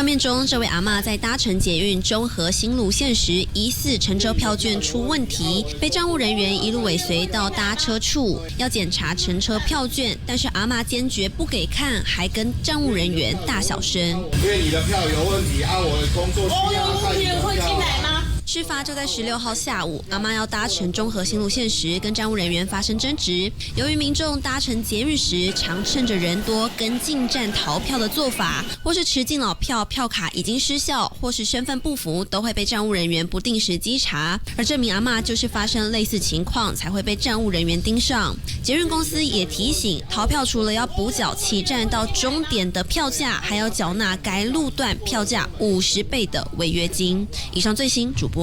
画面中，这位阿嬷在搭乘捷运中和新路线时，疑似乘车票券出问题，被站务人员一路尾随到搭车处，要检查乘车票券，但是阿嬷坚决不给看，还跟站务人员大小声。因为你的票有问题，我的工作需要看你的票。会进来吗？事发就在16号下午，阿嬷要搭乘中和新路线时，跟站务人员发生争执。由于民众搭乘捷运时常趁着人多跟进站逃票的做法，或是持敬老票票卡已经失效，或是身份不符，都会被站务人员不定时稽查。而这名阿嬷就是发生类似情况，才会被站务人员盯上。捷运公司也提醒，逃票除了要补缴起站到终点的票价，还要缴纳该路段票价50倍的违约金。以上最新主播